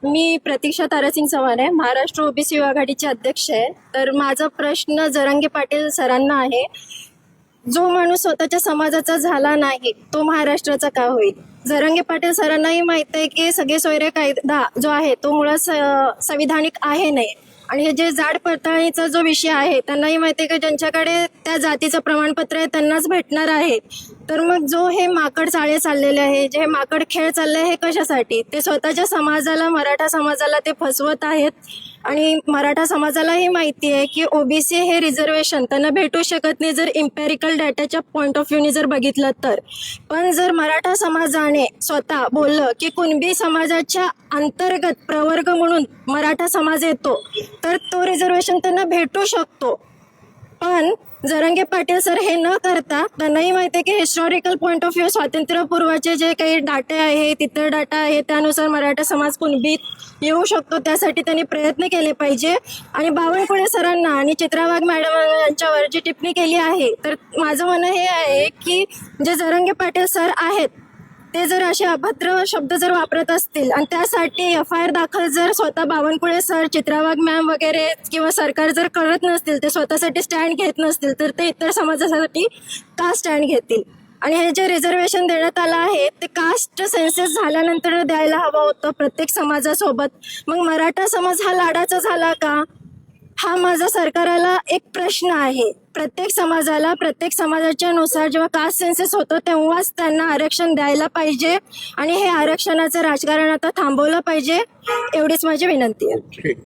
मी प्रतीक्षा तारासिंग चव्हाण आहे, महाराष्ट्र ओबीसी आघाडीचे अध्यक्ष आहे. तर माझा प्रश्न जरांगे पाटील सरांना आहे, जो माणूस स्वतःच्या समाजाचा झाला नाही तो महाराष्ट्राचा का होईल? जरांगे पाटील सरांनाही माहित आहे की सगळे सोयरे कायदा जो आहे तो मुळात संविधानिक आहे नाही. आणि हे जे जाड पडताळणीचा जो विषय आहे त्यांनाही माहिती आहे की ज्यांच्याकडे त्या जातीचं प्रमाणपत्र आहे त्यांनाच भेटणार आहे. तर मग जो हे माकड चाळे चाललेले आहे, जे हे माकड खेळ चालले हे कशासाठी? ते स्वतःच्या समाजाला, मराठा समाजाला ते फसवत आहेत. आणि मराठा समाजालाही माहिती आहे की ओबीसी हे रिझर्वेशन त्यांना भेटू शकत नाही जर इम्पॅरिकल डाटाच्या पॉईंट ऑफ व्ह्यूने जर बघितलं तर. पण जर मराठा समाजाने स्वतः बोललं की कुणबी समाजाच्या अंतर्गत प्रवर्ग म्हणून मराठा समाज येतो तर तो रिझर्वेशन त्यांना भेटू शकतो. पण जरांगे पाटील सर हे न करता त्यांनाही माहिती आहे की हिस्टॉरिकल पॉईंट ऑफ व्ह्यू स्वातंत्र्यपूर्वाचे जे काही डाटे आहे, तिथं डाटा आहे, त्यानुसार मराठा समाज कुणबीत येऊ शकतो. त्यासाठी त्यांनी प्रयत्न केले पाहिजे. आणि बावनकुळे सरांना आणि चित्रा वाघ मॅडम यांच्यावर जी टिप्पणी केली आहे, तर माझं म्हणणं हे आहे की जे जरांगे पाटील सर आहेत ते जर असे अभद्र शब्द जर वापरत असतील आणि त्यासाठी FIR दाखल जर स्वतः बावनकुळे सर, चित्रा वाघ मॅम वगैरे किंवा सरकार जर करत नसतील, ते स्वतःसाठी स्टँड घेत नसतील, तर ते इतर समाजासाठी का स्टँड घेतील? आणि हे जे रिझर्वेशन देण्यात आलं आहे ते कास्ट सेन्सस झाल्यानंतर द्यायला हवं होतं प्रत्येक समाजासोबत. मग मराठा समाज हा लाडाचा झाला का? हा माझा सरकारला एक प्रश्न आहे. प्रत्येक समाजाला प्रत्येक समाजाच्या नुसार जेव्हा कास्ट सेन्सस होतं तेव्हाच त्यांना आरक्षण द्यायला पाहिजे आणि हे आरक्षणाचं राजकारण आता थांबवलं पाहिजे, एवढीच माझी विनंती आहे.